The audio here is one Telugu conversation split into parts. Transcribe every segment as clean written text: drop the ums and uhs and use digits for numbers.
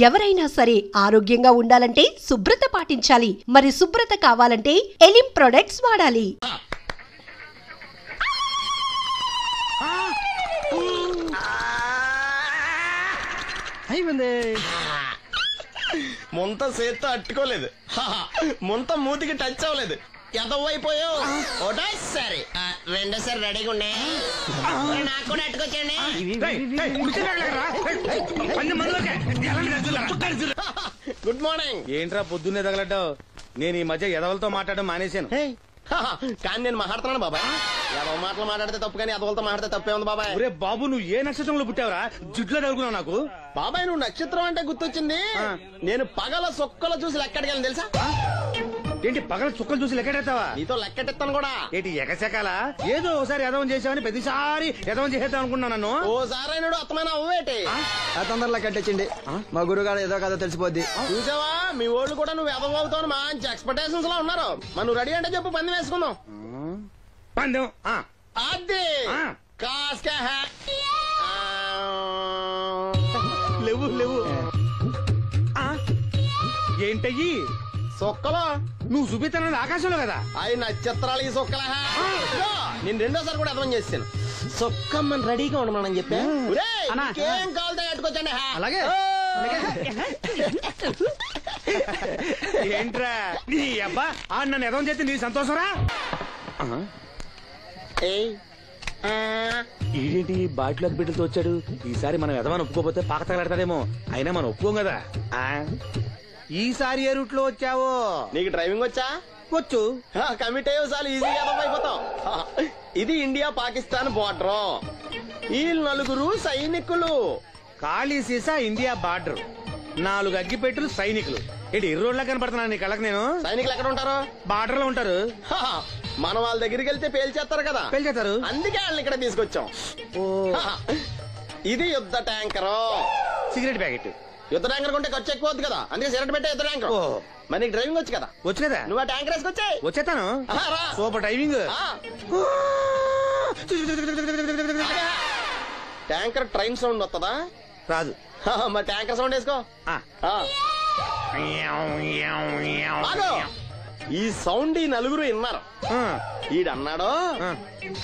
ఎవరైనా సరే ఆరోగ్యంగా ఉండాలంటే శుభ్రత పాటించాలి. మరి శుభ్రత కావాలంటే ఎలిం ప్రొడక్ట్స్ వాడాలి. ముంత చేత్తో అట్టుకోలేదు, ముంత మూతికి టచ్ అవ్వలేదు, ఎదవైపోయావు. ఒకటోసారి రెండోసారి రెడీగా ఉండే నాకు కూడా అట్టుకొచ్చండి. Good morning. ఏంట్రా పొద్దున్నే తగలడ్డావు? నేను ఈ మధ్య ఎదవలతో మాట్లాడడం మానేశాను. కానీ నేను మాట్లాడుతున్నాను బాబాయ్. ఎదవ మాటలు మాట్లాడితే తప్పు, కానీ ఎదవలతో మాట్లాడితే తప్పే ఉంది బాబాయ్. ఒరే బాబు, నువ్వు ఏ నక్షత్రంలో పుట్టావురా? జుట్లో తగులుకున్నావు నాకు. బాబాయ్ నువ్వు నక్షత్రం అంటే గుర్తొచ్చింది. నేను పగల సొక్కలు చూసి లెక్కడికెళ్ళను తెలుసా? ఏంటి పగల చుక్కలు చూసి లెక్కెడతావా? నీతో లెక్కెట్టిస్తాను కూడా. ఏంటి ఎగసెకాల? ఏదో ఒకసారి ఎదవం చేసావని ప్రతిసారి ఎదవం చేసేద్దాం అనుకున్నా నన్ను. ఓసారి అత్తమైన అవ్వేటి తొందరలో కట్టించండి. మా గురుగారు ఏదో కదా తెలిసిపోద్ది. చూసావా, మీ వాళ్ళు కూడా నువ్వు ఎదవవుతావు మంచి ఎక్స్పెక్టేషన్స్ లో ఉన్నారు. మరి నువ్వు రెడీ అంటే చెప్పు, పందెం వేసుకుందాం. పందెం అది కాస్కా లేవు లేవు. ఏంటయ్యి సొక్కలో నువ్వు చూపిస్తానది ఆకాశంలో కదా? అవి నక్షత్రాలు ఈ సొక్కల. నేను రెండోసారి కూడా అర్థం చేశాను. సొక్కమ్మని రెడీగా ఉండమని చెప్పా. ఏం కావాలి కట్టుకోవచ్చండి. అలాగే. ఏంట్రా నీ అబ్బా నన్ను ఎదవం చేస్తే నీ సంతోషరా? ఏంటి బాటిలోకి బిడ్డలతో వచ్చాడు? ఈసారి మనం ఎదవని ఒప్పుకోపోతే పాక తగలాడతాడేమో. అయినా మనం ఒప్పుకోం కదా. ఈసారి ఏ రూట్ లో వచ్చావో? నీకు డ్రైవింగ్ వచ్చా? వచ్చు. కమిట్ అయ్యో సార్ ఈజీగా అయిపోతావు. ఇది ఇండియా పాకిస్తాన్ బోర్డర్. ఈ నలుగురు సైనికులు. ఖాళీ సీసా ఇండియా బార్డర్, 4 అగ్గిపెట్టులు సైనికులు. ఏంటి ఇర్రోడ్లా కనపడుతున్నా నీ కళ్ళకి నేను? సైనికులు ఎక్కడ ఉంటారు? బార్డర్ లో ఉంటారు. మనం వాళ్ళ దగ్గరికి వెళ్తే పేల్చేస్తారు కదా. పేల్చేస్తారు. అందుకే వాళ్ళని ఇక్కడ తీసుకొచ్చాం. ఇది యుద్ధ ట్యాంకర్. Cigarette packet. యుద్ధ ట్యాంకర్ కొంటే ఖర్చు ఎక్కువ అవుతుంది కదా, అందుకే సిగరెట్ పెట్టే యుద్ధ ట్యాంకర్. మరి నీకు డ్రైవింగ్ వచ్చు కదా? వచ్చు కదా. నువ్వు ఆ ట్యాంకర్ వేసుకొచ్చాయి. వచ్చేస్తాను. Super driving. Tanker train sound వస్తుందా? రాదు. మరి ట్యాంకర్ సౌండ్ వేసుకో. ఈ సౌండ్ ఈ నలుగురు విన్నారు. ఈడన్నాడు,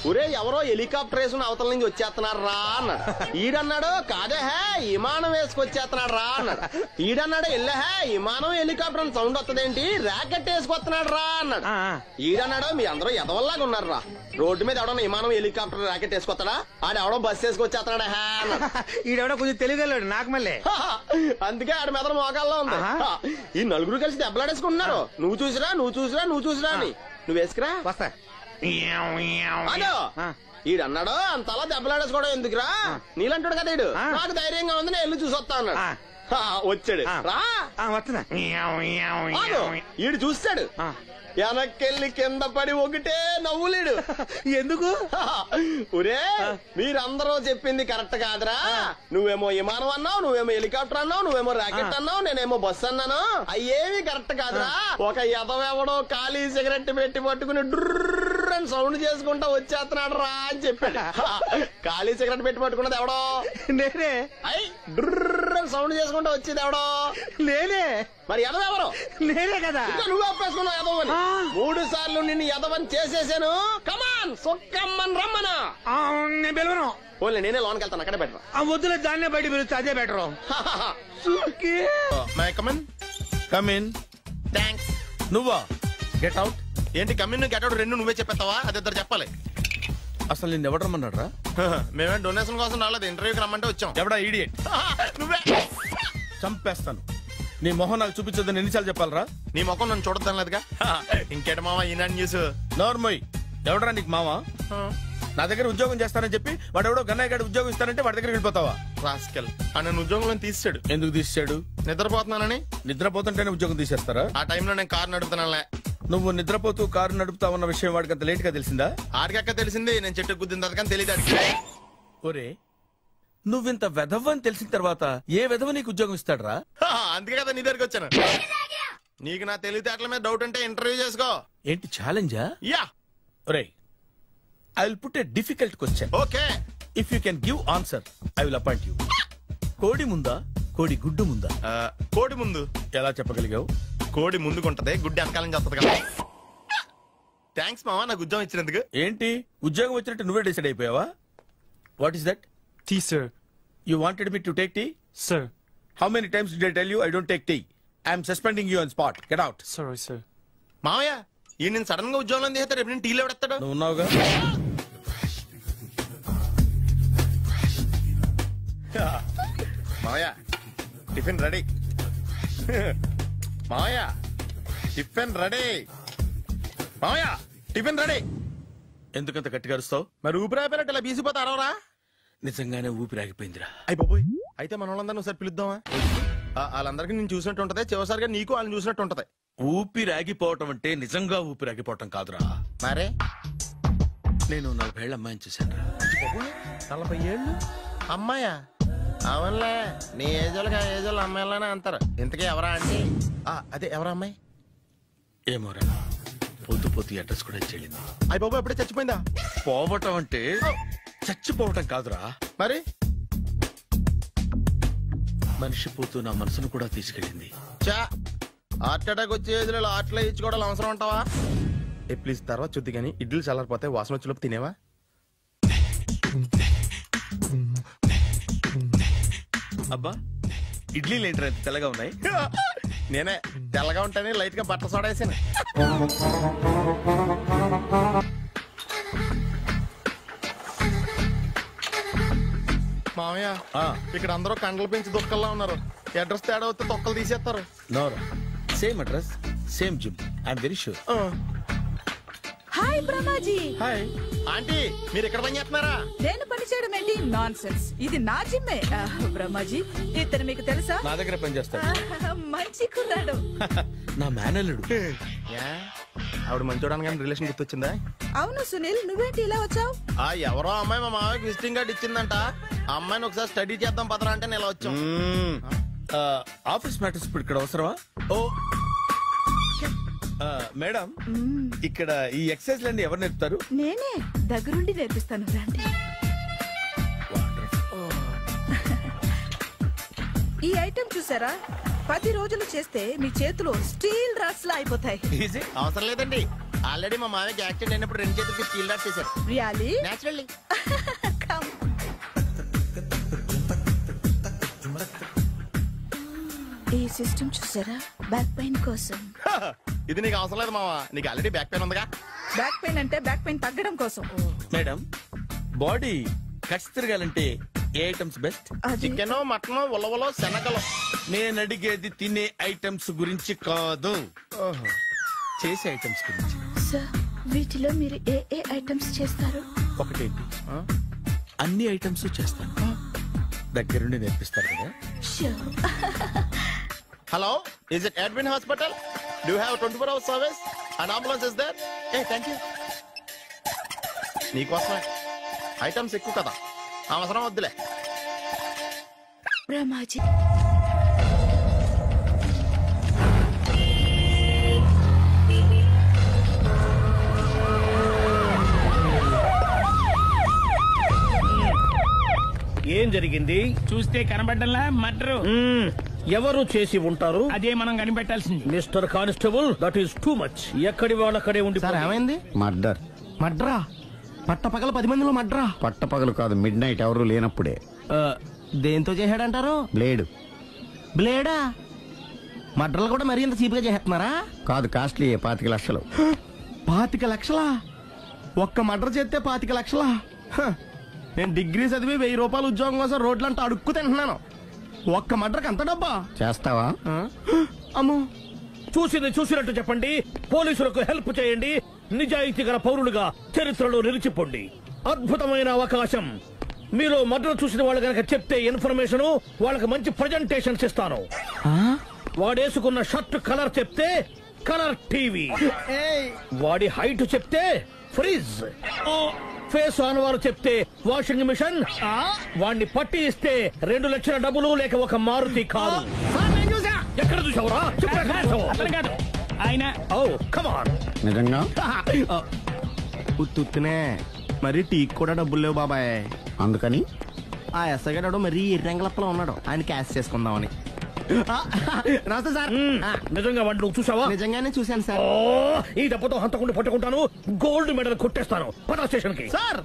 ఒరే ఎవరో హెలికాప్టర్ వేసుకుని అవతల నుంచి వచ్చేస్తున్నారు రా అన్నాడు. ఈడన్నాడు, కాదే విమానం వేసుకొచ్చేస్తున్నాడు రా అన్నాడు. ఈడన్నాడు, ఎల్లహే విమానం హెలికాప్టర్ అని సౌండ్ వస్తుందేంటి, ర్యాకెట్ వేసుకొస్తున్నాడు రా అన్నాడు. ఈడన్నాడు, మీ అందరూ ఎదవల్లాగా ఉన్నారు రా, రోడ్డు మీద ఎవడన్నా విమానం హెలికాప్టర్ ర్యాకెట్ వేసుకొస్తాడా? ఆడెవడో బస్సు వేసుకొచ్చేస్తున్నాడా హే అన్నాడు. ఈడెవడో కొంచెం తెలియగలడు నాకు మళ్ళీ. అందుకే ఆడ మెదడు మోకాల్లో ఉంది. ఈ నలుగురు కలిసి దెబ్బలాడేసుకుంటున్నారు. నువ్వు చూసిరా అని. నువ్వు వేసుకురా. వస్తా. ఈడన్నాడు, అంతలా దెబ్బలాడేసుకోవడం ఎందుకురా, నీలంటాడు కదా ఈడు. నాకు ధైర్యంగా ఉంది, నేను వెళ్ళి చూసొస్తా అన్నాడు. వచ్చాడు రా. వస్తున్నా. ఈడు చూస్తాడు, వెనక్కెళ్ళి కింద పడి ఒకటే నవ్వులేడు. ఎందుకు? ఒరే మీరందరూ చెప్పింది కరెక్ట్ కాదురా. నువ్వేమో విమానం అన్నావు, నువ్వేమో హెలికాప్టర్ అన్నావు, నువ్వేమో రాకెట్ అన్నావు, నేనేమో బస్సు అన్నాను. అయ్యేవి కరెక్ట్ కాదురా. ఒక ఎదవెవడో ఖాళీ సిగరెట్ పెట్టి పట్టుకుని డ్రర్ అని సౌండ్ చేసుకుంటా వచ్చేస్తున్నాడు రా అని చెప్పాడు. ఖాళీ సిగరెట్ పెట్టి పట్టుకున్నది ఎవడో? నేనే. అయ్యి డ్రర్ అని సౌండ్ చేసుకుంటా వచ్చేది ఎవడో? నేనే. మరి ఎదవెవరు? నేనే కదా. నువ్వు అప్పేసుకున్నావు ఎదవని. 3 సార్లు నిన్ను ఎదవని చేసేసాను. కమాన్ సొక్కమ్మని రమ్మను. నేను పిలవను. ఓన్లీ నేనే లోన్కి వెళ్తాను, అక్కడే బెటర్. వద్దులే, దాన్నే బయట పిలుస్తా, అదే బెటర్. థ్యాంక్స్. నువ్వా? Get out. ఏంటి కమిన్ గెట్ అవుట్ రెండు నువ్వే చెప్పేస్తావా? అది ఇద్దరు చెప్పాలి. అసలు నిన్ను ఎవడు రమ్మన్నాడు రా? మేమే డొనేషన్ కోసం రాలేదు, ఇంటర్వ్యూకి రమ్మంటే వచ్చాం. ఎవడా ఈడియట్? నువ్వే. చంపేస్తాను. నీ మొహం నాకు చూపించొద్దని ఎన్నిసార్లు చెప్పాలరా? నీ మొహం నన్ను చూడద్దాం లేదుగా. ఇంకేట మావా ఈనాడు న్యూస్. నోర్మోయ్, ఎవడరా నీకు మావా? నా దగ్గర ఉద్యోగం చేస్తానని చెప్పి వాడు ఎవడో గన్నయ్య గారి ఉద్యోగం ఇస్తానంటే వాడి దగ్గర వెళ్ళిపోతావా? రాస్కెల్, నన్ను ఉద్యోగంలో తీసాడు. ఎందుకు తీసాడు? నిద్రపోతున్నానని. నిద్రపోతుంటేనే ఉద్యోగం తీసేస్తారా? ఆ టైంలో నేను కారు నడుపుతున్నానులే. నువ్వు నిద్రపోతూ కారు నడుపుతా ఉన్న విషయం వాడికి అంత లేట్ గా తెలిసిందా? ఆడికక్క తెలిసింది, నేను చెట్టు గుద్దిన తర్వాత కానీ తెలియదు ఆడికి. ఒరే, నువ్వింత వెధవ్ అని తెలిసిన తర్వాత ఏ వెధవ నీకు ఉద్యోగం ఇస్తాడరా? అందుకే కదా నీ దగ్గరికి వచ్చాను. నీకు నా తెలివితేటల మీద డౌట్ అంటే ఇంటర్వ్యూ చేసుకో. ఏంటి ఛాలెంజా? యా. ఒరే, I will put a difficult question. Okay. If you can give answer, I will appoint you. కోడి ముందా కోడి గుడ్డు ముందా? కోడి ముందు. ఎలా చెప్పగలిగావు? కోడి ముందుకుంటది, గుడ్డి వెనకాలని చేస్తుంది కదా. థ్యాంక్స్ మావా నాకు ఉద్యోగం ఇచ్చినందుకు. ఏంటి ఉద్యోగం వచ్చినట్టు నువ్వే డిసైడ్ అయిపోయావా? What is that? Tea sir. You wanted me to take tea? Sir. How many times did I tell you I don't take tea? I am suspending you on spot. Get out. Sorry, sir. మావయ్య ఈ నేను సడన్ గా ఉద్యోగంలో తీస్తాడు, రేపు నేను టీలో పెడతాడు. నువ్వు ఉన్నావుగా. మావయ్య టిఫిన్ రెడీ. మావయ్య టిఫిన్ రెడీ. మావయ్య టిఫిన్ రెడీ. ఎందుకంత గట్టిగా అరుస్తావు? మరి ఊపిరి అయిపోయినట్టు ఇలా బీసిపోతే అరవరా? నిజంగానే ఊపిరాగిపోయిందిరా. అయిపోయి అయితే మన వాళ్ళందరినీ ఒకసారి పిలుద్దామా? వాళ్ళందరికీ నేను చూసినట్టు ఉంటది, చివరిసారిగా నీకు వాళ్ళని చూసినట్టు ఉంటది. ఊపిరాగిపోవటం అంటే నిజంగా ఊపిరాగిపోవటం కాదురా. మరే నేను 40 ఏళ్ల అమ్మాయిని చూశాను. 40 ఏళ్ళు అమ్మాయా? అవునులే, నీ ఏజోళ్ళకి ఆ ఏజోళ్ళు అమ్మాయిలానే అంటారు. ఇంతకీ ఎవరా అంటే అదే ఎవరా అమ్మాయి? ఏమోరా, పొద్దు పొద్దు అడ్రస్ కూడా చెల్లింది. అయ్యి బాబు ఎప్పుడే చచ్చిపోయిందా? పోవటం అంటే చచ్చిపోవటం కాదురా, మరి మనిషి పోతూ నా మనసును కూడా తీసుకెళ్ళింది. చా హార్ట్ అటాక్ వచ్చే ఏజ్లో హార్ట్లో ఇచ్చుకోవడం అవసరం ఉంటావా? ప్లీజ్ తర్వాత చుద్ది కానీ ఇడ్లీలు చల్లారిపోతే వాసన వచ్చేలోపు తినేవా? అబ్బా ఇడ్లీలు ఏంటి అంత తెల్లగా ఉన్నాయి? నేనే తెల్లగా ఉంటానే లైట్ గా బట్టలు సోడేసాను. మామయ్య ఇక్కడ అందరూ కండలు పెంచి దుక్కల్లా ఉన్నారు. అడ్రస్ తేడా వస్తే తొక్కలు తీసేస్తారు. నోరా, same address same gym. I'm very sure. Hi Brahmaji. Hi aunty, మీరు ఇక్కడ పని చేస్తున్నారా? నేను పని చేయడం ఏంటి? Nonsense. ఇది నా జిమ్మే. బ్రహ్మాజీ ఇతను మీకు తెలుసా? నా దగ్గర పని చేస్తాడు. మంచి కుర్రాడు. నా మేనల్లుడు. ఆవిడ మంచి చూడడానికి రిలేషన్ గుర్తొచ్చిందా? అవును సునీల్, నువ్వేంటి ఇలా వచ్చావు? ఎవరో అమ్మాయి మా మామయ్యకి విజిటింగ్ కార్డు ఇచ్చిందంట. ఆ అమ్మాయిని ఒకసారి స్టడీ చేద్దాం పదరా అంటే నేను ఇలా వచ్చాం. ఆఫీస్ మ్యాటర్స్ ఇప్పుడు ఇక్కడ అవసరమా? ఓ మేడం, ఇక్కడ ఈ ఎక్సర్సైజ్ లన్నీ ఎవరు నేర్పుతారు? నేనే దగ్గరుండి నేర్పిస్తాను. రండి. ఈ ఐటెం చూసారా? 10 రోజులు చేస్తే మీ చేతులు స్టీల్ రాట్స్ లా అయిపోతాయి. అవసరం లేదండి, ఆల్రెడీ మా మామయ్యకి యాక్సిడెంట్ అయినప్పుడు 2 చేతులకి స్టీల్ డాట్ చేశారు. రియల్లీ? నేచురల్లీ. ఈ సిస్టమ్ చూసారా? బ్యాక్ పెయిన్ కోసం. ఇది నీకు అవసరం లేదు మావా, నీకు ఆల్రెడీ బ్యాక్ పెయిన్ ఉందిగా. బ్యాక్ పెయిన్ అంటే బ్యాక్ పెయిన్ తగ్గడం కోసం. మేడం, బాడీ కట్స్ తిరగాలంటే ఏ ఐటమ్స్ బెస్ట్? చికెన్, మటన్, ఉలవలో, శనగలు. నేను అడిగేది తినే ఐటమ్స్ గురించి కాదు, చేసే ఐటమ్స్ గురించి. సార్, వీటిలో మీరు ఏ ఏ ఐటమ్స్ చేస్తారు? ఒకటేంటి, అన్ని ఐటమ్స్ చేస్తాను. దగ్గరుండి నేర్పిస్తారు కదా. Hello, is it admin hospital? Do have 24 hours service and ambulance is there? Thank you. నీకోసమే ఐటమ్స్ ఎక్కువ కదా, అవసరం వద్దులే. బ్రహ్మాజీ, ఏం జరిగింది? చూస్తే కనబడ్డంలా మర్డరు. ఎవరు చేసి ఉంటారు? అదే మనం కనిపెట్టాల్సింది. Mister constable, that is too much. ఎక్కడి వాళ్ళక్కడే ఉండి. ఏమైంది? మర్డర్. మడ్రా? పట్టపగల 10 మందిలో మడ్రా? పట్టపగలు కాదు, మిడ్ నైట్ ఎవరు లేనప్పుడే. దేంతో చేశాడంటారు? బ్లేడ్. బ్లేడా? మడ్రలు కూడా మరీ ఇంత చీప్ గా చేస్తున్నారా? కాదు, కాస్ట్లీ 25 లక్షలు. 25 లక్షలా? ఒక్క మడ్ర చేస్తే 25 లక్షలా? నేను డిగ్రీ చదివి 1000 రూపాయలు ఉద్యోగం కోసం రోడ్లంతా అడుక్కు తింటున్నాను. ఒక్క మడ్రకు అంత డబ్బా? చేస్తావా? అమ్మో, చూసింది చూసినట్టు చెప్పండి. పోలీసులకు హెల్ప్ చేయండి. నిజాయితీ గల పౌరులుగా చరిత్రలో నిలిచిపోండి. అద్భుతమైన అవకాశం. మీలో మర్డర్ చూసిన వాళ్ళు కనుక చెప్తే ఇన్ఫర్మేషన్, వాళ్ళకి మంచి ప్రజెంటేషన్స్ ఇస్తాను. వాడేసుకున్న షర్ట్ కలర్ చెప్తే కలర్ టీవీ, వాడి హైట్ చెప్తే ఫ్రిజ్, ఫేస్ ఆన్ వారు చెప్తే వాషింగ్ మిషన్, వాడిని పట్టి ఇస్తే 2 లక్షల డబ్బులు లేక ఒక మారుతి కారు. ఎక్కడ చూసావురా? ఆయన నిజంగా ఉత్తునే మరి టీకి కూడా డబ్బులు లేవు బాబాయ్. అందుకని ఆ ఎస్ఐ గారు మరీ ఎర్రంగలప్పలో ఉన్నాడు, ఆయన క్యాష్ చేసుకుందామని. నమస్తే సార్. నిజంగా వాడిని నువ్వు చూసావా? నిజంగానే చూశాను సార్. ఈ దెబ్బతో హంతకుండా పట్టుకుంటాను, గోల్డ్ మెడల్ కొట్టేస్తాను. పద స్టేషన్ కి. సార్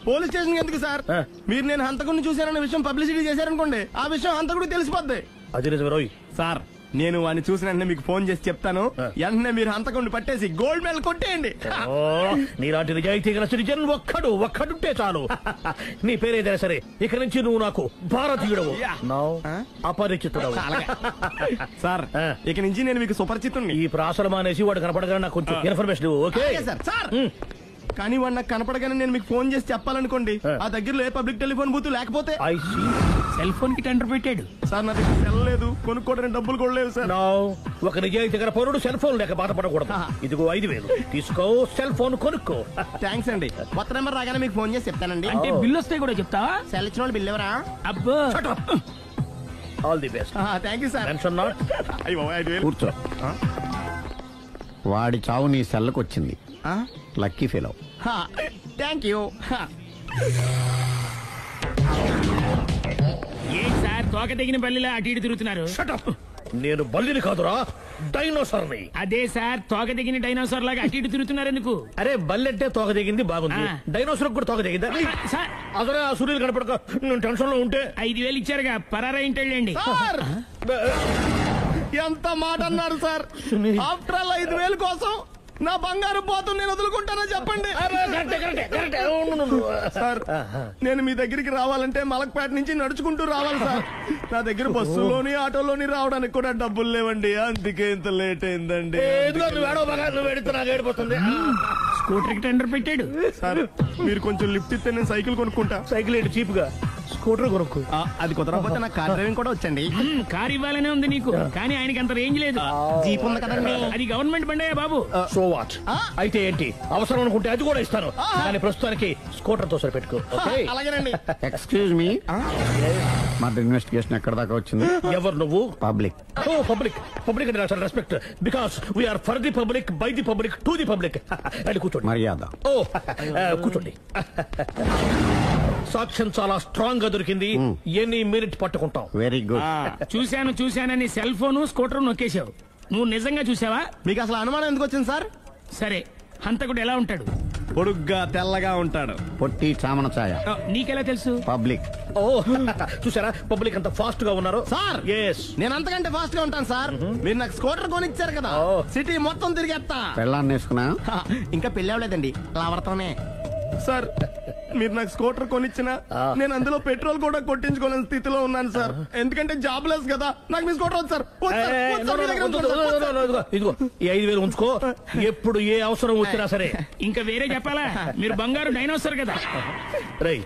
పోలీస్ స్టేషన్ ఎందుకు సార్? మీరు నేను హంతకుడిని చూశానన్న విషయం పబ్లిసిటీ చేశారనుకోండి, ఆ విషయం హంతకుడికి తెలిసిపోద్ది. అది నిజమే రోయ్. సార్ నేను వాడిని చూసిన వెంటనే మీకు ఫోన్ చేసి చెప్తాను, వెంటనే మీరు హంతకుడిని పట్టేసి గోల్డ్ మెడల్ కొట్టేయండి. నీలాంటి నిజాయితీ గల సిటిజన్ ఒక్కడుంటే చాలు. నీ పేరేదైనా సరే, ఇక నుంచి నువ్వు నాకు భారతీయుడవు, అపరిచితుడవు. సార్ ఇక నుంచి నేను మీకు సుపరిచితుడిని. ఈ ప్రాసలం అనేసి వాడు కనపడగానే నాకు కొంచెం ఇన్ఫర్మేషన్ ఓకే సార్. సార్ కానీ వాడు నాకు కనపడగానే నేను మీకు ఫోన్ చేసి చెప్పాలనుకోండి, ఆ దగ్గరలో ఏ పబ్లిక్ టెలిఫోన్ బూత్ లేకపోతే. సెల్ ఫోన్ కి టెండర్ పెట్టాడు సార్. నా దగ్గర సెల్ లేదు, కొనుక్కోవడానికి డబ్బులు కూడా లేవు సార్. ఒక నిజాయితీ గల పౌరుడు సెల్ ఫోన్ లేక బాధపడకూడదు. ఇదిగో 5,000 తీసుకో, సెల్ ఫోన్ కొనుక్కో. థ్యాంక్స్ అండి. కొత్త నెంబర్ రాగానే మీకు ఫోన్ చేసి చెప్తానండి. అంటే బిల్లు వస్తే కూడా చెప్తావా? సెల్ ఇచ్చిన వాళ్ళు బిల్ ఎవరా? అబ్బో all the best. Thank you sir. Tension not. కూర్చో. వాడి చావు నీ సెల్లకు వచ్చింది. Lucky fellow. Thank you. ఏంటి సార్ తోక తెగిన బల్లిలా అటు ఇటు తిరుగుతున్నారు? నేను బల్లిని కాదురా, డైనోసార్ ని. అదే సార్ తోక తెగిన డైనోసార్ లాగా అటు ఇటు తిరుగుతున్నారు ఎందుకు? అరే బల్లెట్టే తోక దిగింది బాగుంది, డైనోసార్ కూడా తోక దిగిందా? అసలే ఆ సూర్యులు కనపడక నేను టెన్షన్ లో ఉంటే 5,000 ఇచ్చారుగా, పరారా ఇంటండి. ఎంత మాట అన్నారు సార్? ఆఫ్టర్ ఆల్ 5,000 కోసం నా బంగారు పోతు నేను వదులుకుంటానో చెప్పండి. సార్ నేను మీ దగ్గరికి రావాలంటే మలక్పేట నుంచి నడుచుకుంటూ రావాలి సార్. నా దగ్గర బస్సులోని ఆటోలోని రావడానికి కూడా డబ్బులు లేవండి, అందుకే ఇంత లేట్ అయిందండి. స్కూటర్ కి టెండర్ పెట్టాడు సార్. మీరు కొంచెం లిఫ్ట్ ఇస్తే నేను సైకిల్ కొనుక్కుంటా. సైకిల్ ఏంటి చీప్ గా, స్కూటర్ కొనుక్కు. అది కుదరకపోతే నాకు కార్ డ్రైవింగ్ కూడా వచ్చండి. కార్ ఇవ్వాలనే ఉంది నీకు, కానీ ఆయనకి అంత రేంజ్ లేదు. జీప్ ఉంది కదండి. అది గవర్నమెంట్ బండే బాబు. So what? అయితే ఏంటి, అవసరం అనుకుంటే అది కూడా ఇస్తాను, కానీ ప్రస్తుతానికి స్కూటర్ తో సరిపెట్టుకో. అలాగేనండి. ఎక్స్క్యూజ్ మీ, మర్డర్ ఇన్వెస్టిగేషన్ ఎక్కడ దాకా వచ్చింది? ఎవరు నువ్వు? పబ్లిక్. ఓ పబ్లిక్. పబ్లిక్ అంటే నాకు respect, because we are for the public, by the public, to the public. అది కూర్చోండి. మర్యాద. ఓ కూర్చోండి. సాక్ష్యం చాలా స్ట్రాంగ్ గా దొరికింది, ఎన్ని మినిట్ పట్టుకుంటాం. Very good. చూశానని సెల్ ఫోన్ స్కూటర్ నొక్కేశావు. నువ్వు నిజంగా చూసావా? మీకు అసలు అనుమానం ఎందుకు వచ్చింది సార్? సరే హంతకుడు ఎలా ఉంటాడు? పొడుగ్గా తెల్లగా ఉంటాడు. పొట్టి చామన ఛాయ. నీకెలా తెలుసు? పబ్లిక్. ఓ చూసారా పబ్లిక్ అంత ఫాస్ట్ గా ఉన్నారు సార్. ఎస్, నేను అంతకంటే ఫాస్ట్ గా ఉంటాను సార్. మీరు నాకు స్కూటర్ కొనిచ్చారు కదా, సిటీ మొత్తం తిరిగేస్తా. పెళ్ళాన్ని వేసుకున్నా? ఇంకా పెళ్లి అవ్వలేదండి, లావర్తోనే. సార్ మీరు నాకు స్కూటర్ కొనిచ్చిన నేను అందులో పెట్రోల్ కూడా కొట్టించుకోలేని స్థితిలో ఉన్నాను సార్. ఎందుకంటే జాబ్ లెస్ కదా, నాకు మీ స్కూటర్ వద్దు సార్. ఇదిగో ఈ 5,000 ఉంచుకో, ఎప్పుడు ఏ అవసరం వచ్చినా సరే. ఇంకా వేరే చెప్పాలా? మీరు బంగారు డైనోసార్ కదా. రై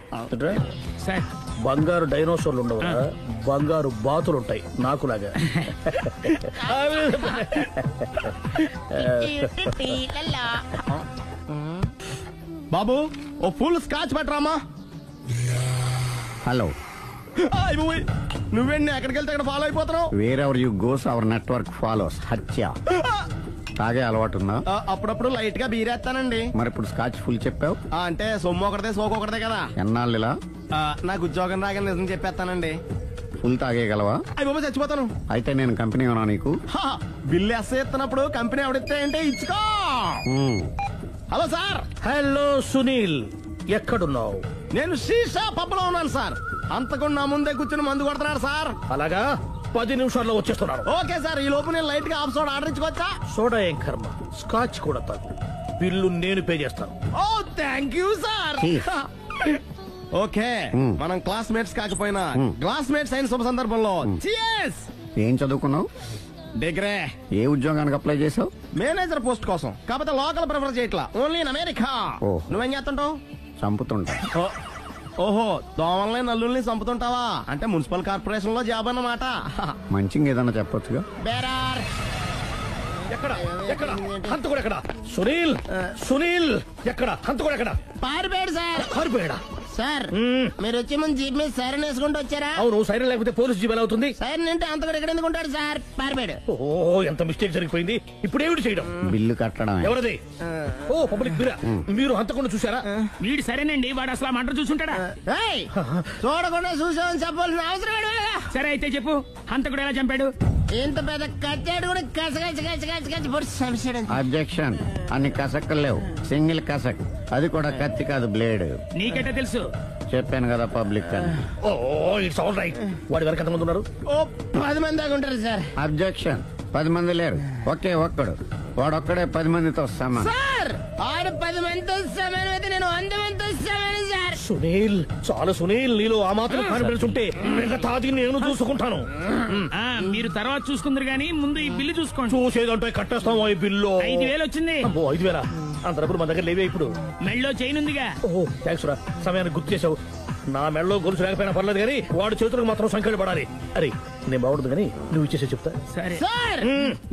సార్ బంగారు డైనోసార్లు ఉండవు, బంగారు బాతులు ఉంటాయి నాకులాగా. బాబు ఓ ఫుల్ స్కాచ్ పెట్టరామా. హలో. నువ్వేండి ఎక్కడికి వెళ్తే అక్కడ ఫాలో అయిపోతున్నావు? Wherever you goes our network follows. హత్య. తాగే అలవాటు ఉందా? అప్పుడప్పుడు లైట్ గా బీరేస్తానండి. మరి ఇప్పుడు స్కాచ్ ఫుల్ చెప్పావు అంటే సొమ్ము ఒకటిదే సోకు ఒకటిదే కదా. ఎన్నాళ్ళు ఇలా? నాకు ఉద్యోగం రాగానే నిజం చెప్పేస్తానండి. ఫుల్ తాగేయగలవా? అయ్యి బాబు చచ్చిపోతాను. అయితే నేను కంపెనీ ఉన్నా నీకు? బిల్లు ఎస్ ఎత్తినప్పుడు కంపెనీ ఎవడిస్తే అంటే ఇచ్చుకో. Hello sir. హలో సునీల్, ఎక్కడున్నావు? నేను శీషా పబ్లో ఉన్నాను సార్. అంతకుండా నా ముందే కూర్చుని మందు కొడుతున్నాడు సార్. అలాగా, 10 నిమిషాల్లో వచ్చేస్తున్నాను. Okay sir. ఈ లోపు నేను లైట్ గా హాఫ్ సోడా ఆర్డర్ ఇచ్చుకోవచ్చా? సోడా ఏం కర్మ, స్కాచ్ కూడా తాగు. బిల్లు నేను పే చేస్తాను. ఓ థ్యాంక్ యూ సార్. ఓకే మనం క్లాస్మేట్స్ కాకపోయినా క్లాస్మేట్స్ అయిన శుభ సందర్భంలో cheers. ఏం చదువుకున్నావు? డిగ్రీ. ఏ ఉద్యోగానికి అప్లై చేసావు? మేనేజర్ పోస్ట్ కోసం. కాకపోతే లోకల్ ప్రిఫర్ చేయట్లా, ఓన్లీ ఇన్ అమెరికా. నువ్వేం చేస్తుంటావు? చంపుతుంటా. ఓహో, దోమల్ని నల్లుల్ని చంపుతుంటావా? అంటే మున్సిపల్ కార్పొరేషన్ లో జాబ్ అన్నమాట. మంచిగా ఏదన్నా చెప్పొచ్చుగా. బేరార్ ఎక్కడ ఎక్కడ హంతకుడు ఎక్కడ? సునీల్ సునీల్ ఎక్కడ హంతకుడు ఎక్కడ? పారిపోయాడు సార్. పారిపోయాడా? సార్ మీరు వచ్చే ముందు జీప్ మీద సైరన్ వేసుకుంటూ వచ్చారా? అవును, సైరన్ లేకపోతే పోలీస్ జీవన్ అవుతుంది. సైరన్ అంటే అంతకుడు ఎక్కడ ఎందుకు ఉంటాడు సార్? పారిపోయాడు. ఓ ఎంత మిస్టేక్ జరిగిపోయింది. ఇప్పుడు ఏమిటి చేయడం? బిల్లు కట్టడం. ఎవరది? ఓ పబ్లిక్ మీరా? మీరు హంతకుండా చూసారా? వీడు సరేనండి, వాడు అసలు ఆ మంట చూసుంటాడా? చూడకుండా చూసామని చెప్పాల్సిన అవసరం లేదు. సరే అయితే చెప్పు, హంతకుడు ఎలా చంపాడు? ఇంత పెద్ద కచ్చాడు కూడా కచ్చ పొడి సమస్య. అబ్జెక్షన్. అన్ని కసక్కులు లేవు, సింగిల్ కసక్. అది కూడా కత్తి కాదు, బ్లేడ్. నీకెట్టా తెలుసు? చెప్పాను కదా పబ్లిక్ అని. Oh it's all right. వాడి వరకు ఎంతమంది ఉన్నారు? ఓ 10 మంది దాకా ఉంటారు సార్. అబ్జెక్షన్. 10 మంది లేరు, ఒకే ఒక్కడు. వాడొక్కడే 10 మందితో సమానం. సార్ ఆరు 10 మందితో సమానం అయితే నేను 100 మందితో సమానం సార్. సునీల్, చాలా సునీల్, నీలో ఆ మాత్రం కాన్ఫిడెన్స్ ఉంటే మిగతాది నేను చూసుకుంటాను. మీరు తర్వాత చూసుకుందరు గానీ ముందు ఈ బిల్లు చూసుకోండి. చూసేదంటే కట్టేస్తాం. ఈ బిల్లు 5,000 వచ్చింది. 5,000? అంత డబ్బులు మన దగ్గర లేవే ఇప్పుడు. మెళ్ళో చైన్ ఉందిగా. ఓహో థ్యాంక్స్ రా, సమయానికి గుర్తు చేసావు. నా మెడలో గొలుసు లేకపోయినా పర్లేదు కానీ వాడు చేతులకు మాత్రం సంఖ్యలు పడాలి. అరే నేను బాగుంటుంది కానీ నువ్వు ఇచ్చేసే చెప్తా. సరే సార్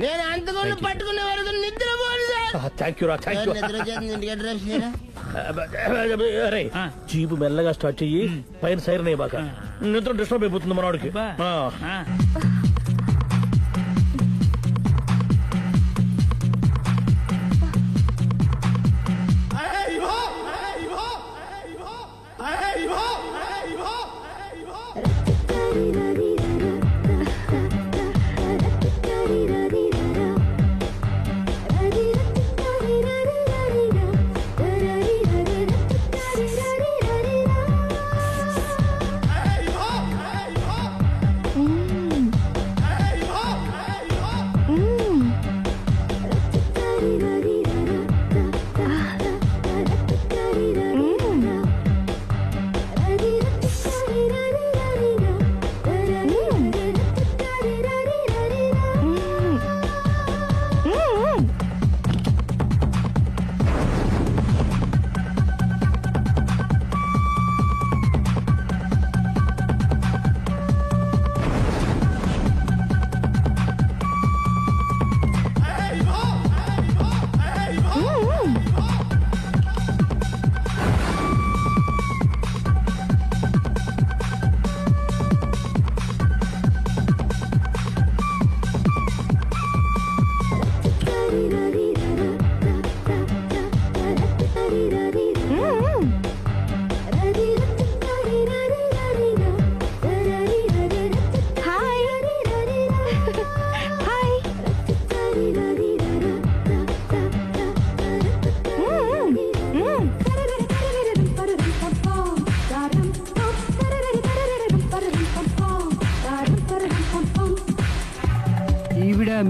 నేను అంతకుండా పట్టుకునే వరకు నిద్రపోను సార్. థ్యాంక్ యూ రా, థ్యాంక్ యూ. నిద్ర చేస్తుంది ఇంటికి డ్రైవ్ చేయరా? అరే జీపు మెల్లగా స్టార్ట్ చెయ్యి, పైన సైరన్ అయ్యాక నిద్ర డిస్టర్బ్ అయిపోతుంది మనవాడికి.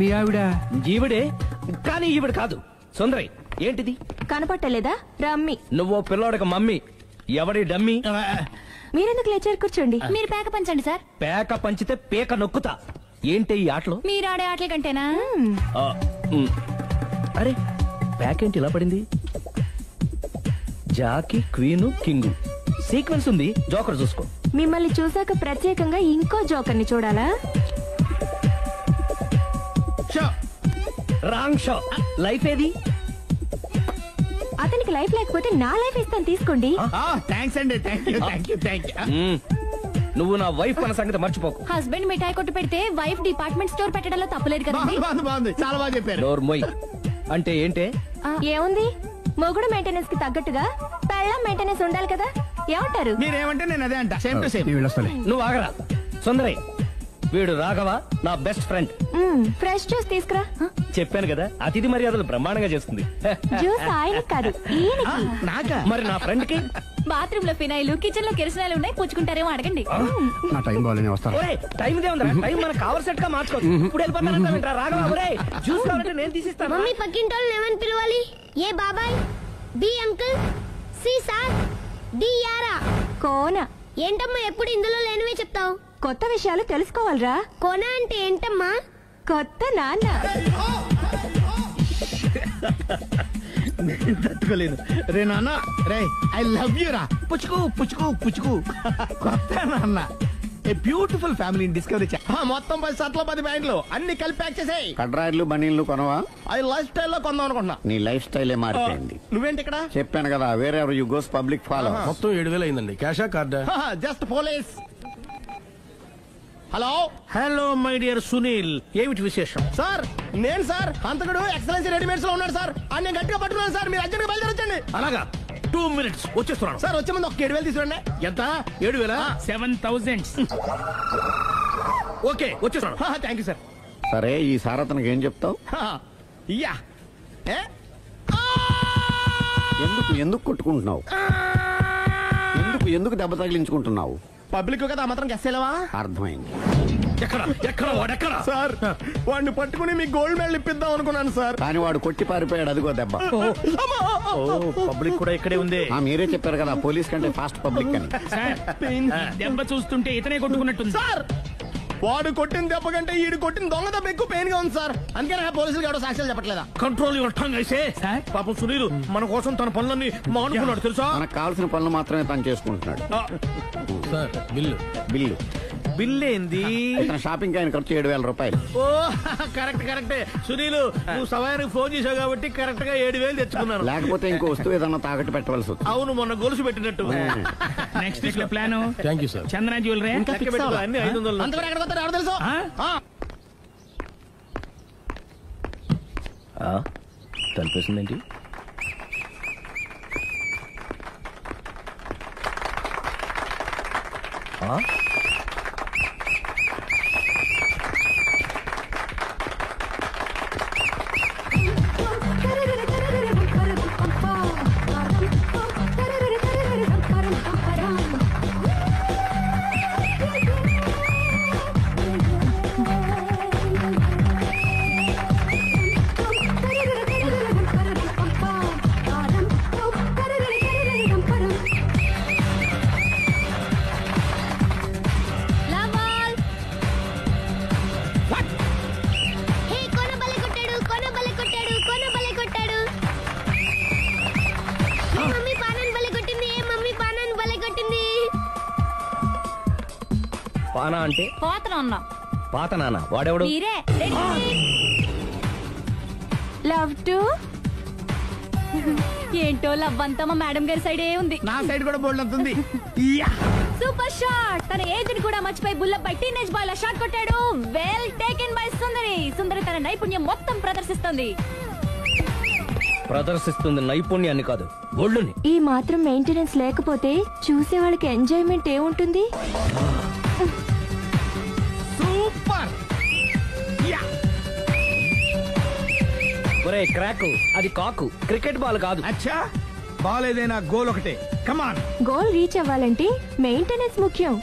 మీ ఆవిడ ఈవిడే, కానీ ఈవిడ కాదు. సుందరి ఏంటిది కనపట్టలేదా? రమ్మి. నువ్వు పిల్లోడక మమ్మీ. ఎవడి డమ్మీ? మీరెందుకు లేచారు? కూర్చోండి. మీరు పేక పంచండి సార్. పేక పంచితే పేక నొక్కుతా. ఏంటి ఈ ఆటలు? మీరు ఆడే ఆటల కంటేనా? అరే పేకేంటి ఇలా పడింది? జాకీ, క్వీను, కింగు సీక్వెన్స్ ఉంది. జోకర్ చూసుకో. మిమ్మల్ని చూసాక ప్రత్యేకంగా ఇంకో జోకర్ని చూడాలా? Wrong show. లైఫ్ ఏది? అతనికి లైఫ్ లేకపోతే నా లైఫ్ ఇస్తాను, తీసుకోండి. థ్యాంక్స్ అండి. Thank you. నువ్వు నా వైఫ్ అన్న సంగతి మర్చిపోకు. హస్బెండ్ మిఠాయి కొట్టు పెడితే వైఫ్ డిపార్ట్మెంట్ స్టోర్ పెట్టడంలో తప్పలేదు కదా? బాగుంది, చాలా బాగా చెప్పారు. డోర్ మొయ్. అంటే ఏంటే? ఏముంది, మొగుడు మెయింటెనెన్స్ కి తగ్గట్టుగా పెళ్ళాం మెయింటెనెన్స్ ఉండాలి కదా. ఏమంటారు? మీరేమంటే నేను అదే అంట. Same to same. నువ్వు ఆగరా. సుందరి, వీడు రాఘవ, నా బెస్ట్ ఫ్రెండ్. ఫ్రెష్ జ్యూస్ తీసుకురా. చెప్పాను కదా, అతిథి మర్యాదలు బ్రహ్మాండంగా చేస్తుంది. జ్యూస్ ఆయన కాదు, నాకా? మరి నా ఫ్రెండ్ కి బాత్రూమ్ లో ఫినాయిల్, కిచెన్ లో కిరసనాలు ఉన్నాయి, పుచ్చుకుంటారేమో అడగండి. నా టైం బాగానే వస్తాను. టైం ఇదే ఉందా? టైం మనకు కవర్ సెట్ గా మార్చుకోవచ్చు. ఇప్పుడు వెళ్ళిపోతానంటా రాఘవ. జ్యూస్ కావాలంటే నేను తీసిస్తాను. మమ్మీ పక్కింటోళ్ళు ఏమని పిలవాలి? ఏ బాబాయ్, B uncle, C sir, D యారా. కోన. ఏంటమ్మా ఎప్పుడు ఇందులో లేనివే చెప్తావు? కొత్త విషయాలు తెలుసుకోవాలరా. కోన అంటే ఏంటమ్మా? కొత్త నాన్న. తట్టుకోలేదు రే నాన్న. రే ఐ లవ్ యూ రా. పుచ్చుకు పుచ్చుకు పుచ్చుకు. కొత్త నాన్న. ఏ బ్యూటిఫుల్ ఫ్యామిలీ డిస్కవరీ మొత్తం 10 షర్ట్లు 10 ప్యాంట్లు అన్ని కలిపి ప్యాక్ చేసేయ్. కడ్రాయిలు బనీళ్లు కొనవా? అది లైఫ్ స్టైల్ లో కొందాం అనుకున్నా. నీ లైఫ్ స్టైలే మారిపోయింది. నువ్వేంటి ఇక్కడ? చెప్పాను కదా, వేరే ఎవరు యు గోస్ పబ్లిక్ ఫాలో. మొత్తం 7,000 అయిందండి. క్యాషా కార్డా? Just police. Hello hello my dear Sunil, ఏమిటి విశేషం? సార్ నేను సార్ అంతకుడు ఎక్సలెన్సీ రెడీమేడ్స్ లో ఉన్నాడు సార్. అన్ని గట్టిగా పట్టుకున్నాను సార్. మీరు అర్జెంట్ బయలుదేరొచ్చండి. అలాగా 2 minutes వచ్చేస్తున్నాను సార్. వచ్చే ముందు ఒక 7,000 తీసుకురండి. ఎంత? 7,000? 7,000. ఓకే వచ్చేస్తున్నాను. Thank you sir. సరే, ఈ సారతనకి ఏం చెప్తావు? ఇయ్యా ఎందుకు కొట్టుకుంటున్నావు? ఎందుకు దెబ్బ తగిలించుకుంటున్నావు? పబ్లిక్ కదా మాత్రం గెస్సేలవా? అర్థమైంది. వాడెక్కడ సార్ వాడిని పట్టుకుని మీ గోల్డ్ మెడల్ ఇప్పిద్దాం అనుకున్నాను సార్. కానీ వాడు కొట్టి పారిపోయాడు. అదిగో దెబ్బ. పబ్లిక్ కూడా ఇక్కడే ఉంది. మీరే చెప్పారు కదా పోలీస్ కంటే ఫాస్ట్ పబ్లిక్ అని. దెబ్బ చూస్తుంటే ఇతనే కొట్టుకున్నట్టుంది సార్. వాడు కొట్టిన దెబ్బ కంటే ఈడు కొట్టిన దొంగ దెబ్బ ఎక్కువ పెయిన్ గా ఉంది సార్. అందుకని పోలీసులు ఎవడో సాక్ష్యాలు చెప్పట్లేదా? కంట్రోల్ యువర్ టంగ్ అయితే. పాపం సునీల్ మన కోసం తన పనులన్నీ మానుకున్నాడు తెలుసా? మనకు కావాల్సిన పనులు మాత్రమే తను చేసుకుంటున్నాడు. సార్ బిల్లు బిల్ ఏంది? ఇతను షాపింగ్ ఆయన ఖర్చు 7,000 రూపాయలు. ఓ కరెక్టే. సునీల్ నువ్వు సమయానికి ఫోన్ చేసావు కాబట్టి కరెక్ట్ గా 7,000 తెచ్చుకున్నాను. లేకపోతే ఇంకో వస్తువు ఏదన్నా తాకట్టు పెట్టవలసి వస్తుంది. అవును, మొన్న గొలుసు పెట్టినట్టు. నెక్స్ట్ వీక్ లో plan. Thank you sir. Chandana jewellery అన్ని 500. అంతవరకు ఎక్కడ పోతారు ఎవరు తెలుసు? తలిపేసిందేంటి? పానా అంటే పాత నాన్న. వాడెవడు? లవ్ టు ఏంటో లవ్ అంతా మా మేడం గారి సైడే ఉంది. నా సైడ్ కూడా బోల్డ్ అవుతుంది. Super shot. తన ఏజ్ ని కూడా మర్చిపోయి బుల్లపై టీనేజ్ బాయ్ లా షాట్ కొట్టాడు. వెల్ టేకెన్ బై సుందరి తన నైపుణ్యం మొత్తం ప్రదర్శిస్తుంది నైపుణ్యాన్ని కాదు, ఒళ్ళుని. ఈ మాత్రం మెయింటెనెన్స్ లేకపోతే చూసే వాళ్ళకి ఎంజాయ్మెంట్ ఏముంటుంది? సూపర్. ఒరే క్రాక్, అది కాకు, క్రికెట్ బాల్ కాదు. అచ్చా, బాల్ ఏదైనా గోల్ ఒకటే. కమాన్. గోల్ రీచ్ అవ్వాలంటే మెయింటెనెన్స్ ముఖ్యం.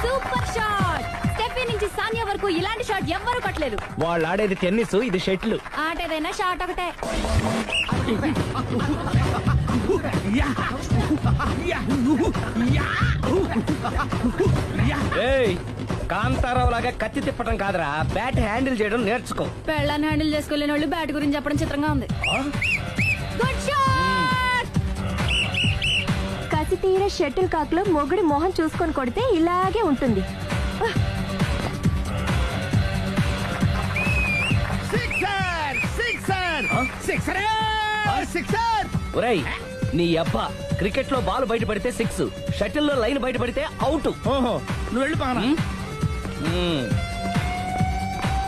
Super shot. స్టెఫీ నుంచి సానియా వరకు ఇలాంటి షాట్ ఎవ్వరూ కొట్టలేదు. వాళ్ళు ఆడేది టెన్నిస్, ఇది షటిల్. ఆట ఏదైనా షాట్ ఒకటే. కాంతారావు లాగా కత్తి తిప్పటం కాదురా, బ్యాట్ హ్యాండిల్ చేయడం నేర్చుకో. పెళ్ళాన్ని హ్యాండిల్ చేసుకోలేని వాళ్ళు బ్యాట్ గురించి చెప్పడం చిత్రంగా ఉంది. Good shot. కసి తీర షటిల్ కాక్ లో మొగుడి మొహం చూసుకొని కొడితే ఇలాగే ఉంటుంది. ఒరేయ్ నీ అబ్బా, క్రికెట్ లో బాల్ బయట పడితే 6, షటిల్ లో లైన్ బయట పడితే అవుట్. ఓహో, నువ్వు వెళ్ళి పానా.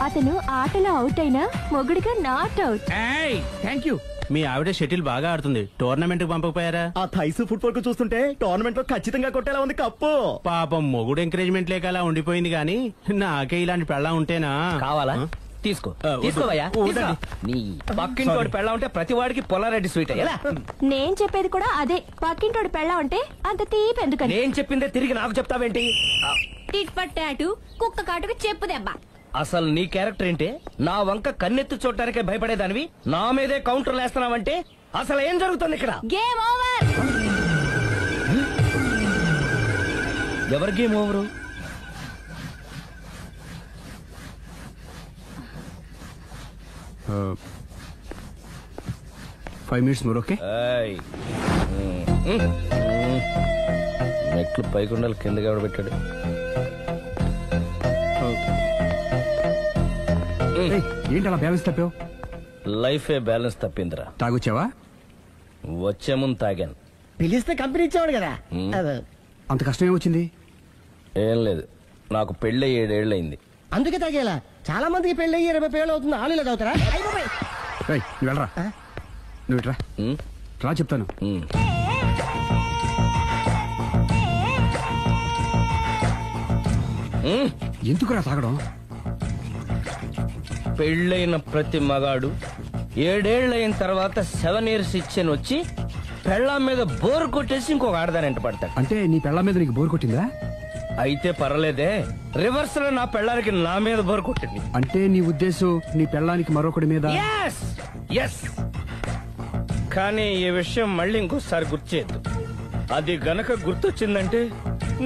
అతను ఆటలో అవుట్ అయినా మొగుడిగా నాట్ అవుట్. Thank you. మీ ఆవిడ షటిల్ బాగా ఆడుతుంది, టోర్నమెంట్ కు పంపకపోయారా? ఆ థైస్ ఫుట్బాల్ కు చూస్తుంటే టోర్నమెంట్ లో ఖచ్చితంగా కొట్టేలా ఉంది కప్పు. పాపం మొగుడు ఎంకరేజ్మెంట్ లేక అలా ఉండిపోయింది గానీ నాకే ఇలాంటి పెళ్ళ ఉంటేనా. కావాలా? తీసుకో, తీసుకోవయ్యా. నీ పక్కింటోడి పెళ్ళ ఉంటే ప్రతి వాడికి పొలారెడ్డి స్వీట్. నేను చెప్పేది కూడా అదే. పక్కింటోడి పెళ్ళ ఉంటే అంత తీపి ఎందుకని? నేను చెప్పిందే తిరిగి నాకు చెప్తావేంటి? టిట్ పట్ టాటు, కుక్క కాటుకు చెప్పు దెబ్బ. అసలు నీ క్యారెక్టర్ ఏంటి? నా వంక కన్నెత్తి చూడటానికే భయపడేదానివి నా మీదే కౌంటర్లు వేస్తున్నావంటే అసలు ఏం జరుగుతుంది ఇక్కడ? Game over. ఎవరి game over? Five minutes more. Okay. మెట్లు పైకుండలు కిందకి ఎవడ పెట్టాడు? ఏంటి అలా బ్యాలెన్స్ తప్పావు? లైఫే బ్యాలెన్స్ తప్పిందిరా. తాగొచ్చావా? వచ్చే ముందు తాగాను. పిలిస్తే కంపెనీ ఇచ్చేవాడు కదా. అంత కష్టం ఏమొచ్చింది? ఏం లేదు, నాకు పెళ్ళి 7 ఏళ్ళయింది. అందుకే తాగేలా. చాలా మందికి పెళ్లి 20 ఏళ్ళు అవుతుంది. ఆలీలో తాగుతారా? నువ్వు వెళ్ళరా, నువ్వు ఇట్రా రా చెప్తాను. ఎందుకురా తాగడం? పెళ్ళైన ప్రతి మగాడు 7 ఏళ్ళైన తర్వాత 7 years ఇచ్చాను వచ్చి పెళ్ళాం మీద బోర్ కొట్టేసి ఇంకొక ఆడదాని ఎంట పడతాడు. అంటే నీ పెళ్ళాం మీద నీకు బోర్ కొట్టిందా? అయితే పర్లేదే, రివర్స్ లో నా పెళ్ళానికి నా మీద బోర్ కొట్టింది. అంటే నీ ఉద్దేశం నీ పెళ్ళానికి మరొకటి మీద? ఎస్. కానీ ఈ విషయం మళ్ళీ ఇంకోసారి గుర్తు చేయద్దు. అది గనక గుర్తొచ్చిందంటే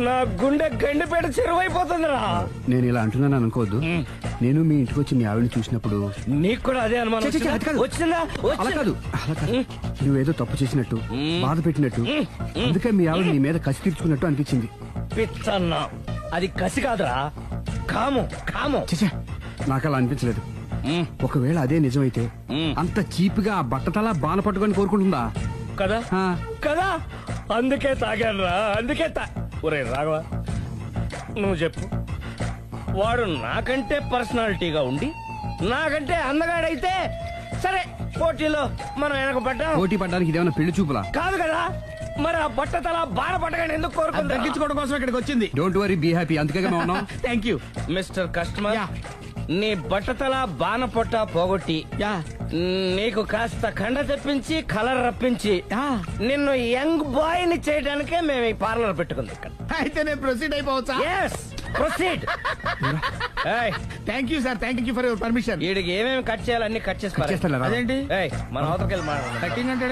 నా గుండె గండిపేట చెరువైపోతుందిరా. నేను ఇలా అంటున్నాను అనుకోవద్దు. నేను మీ ఇంటికి వచ్చి మీ ఆవిడని చూసినప్పుడు నీకు కూడా అదే అనుమానం వచ్చిందా? అలా కాదు, నువ్వేదో తప్పు చేసినట్టు, బాధ పెట్టినట్టు, అందుకే మీ ఆవిడ నీ మీద కసి తీర్చుకున్నట్టు అనిపించింది. పిచ్చన్నా, అది కసి కాదురా, కాము. నాకు అలా అనిపించలేదు. ఒకవేళ అదే నిజమైతే అంత చీప్ గా బట్టతలా బాణ పట్టుకొని కోరుకుంటుందా? కదా అందుకే తాగాను రా, అందుకే ఒరే రాఘవ, నువ్వు చెప్పు, వాడు నాకంటే పర్సనాలిటీగా ఉండి నాకంటే అందగాడైతే సరే, పోటీలో మనం వెనక పడ్డాం. పోటీ పడ్డానికి ఇదేమన్నా పెళ్లి చూపులా? కాదు కదా, మరి ఆ బట్టతల బాణ పట్టగానే ఎందుకు కోరుకుంది? తగ్గించుకోవడం కోసం ఇక్కడికి వచ్చింది. Don't worry, be happy. అందుకే మేము ఉన్నాం. Thank you mister customer. నీ బట్టతల బాణ పొట్ట పోగొట్టి నీకు కాస్త కండ తెప్పించి కలర్ రప్పించి నిన్ను యంగ్ బాయ్ ని చేయడానికే మేము ఈ పార్లర్ పెట్టుకుంది ఇక్కడ. అయితే నేను ప్రొసీడ్ అయిపోవచ్చా? Proceed. Thank you sir, thank you for your permission. వీడికి ఏమేమి కట్ చేయాలి అన్ని కట్ చేసి అదేంటి మన అవతలకి వెళ్ళి మాట్లాడాలి. కటింగ్ అంటే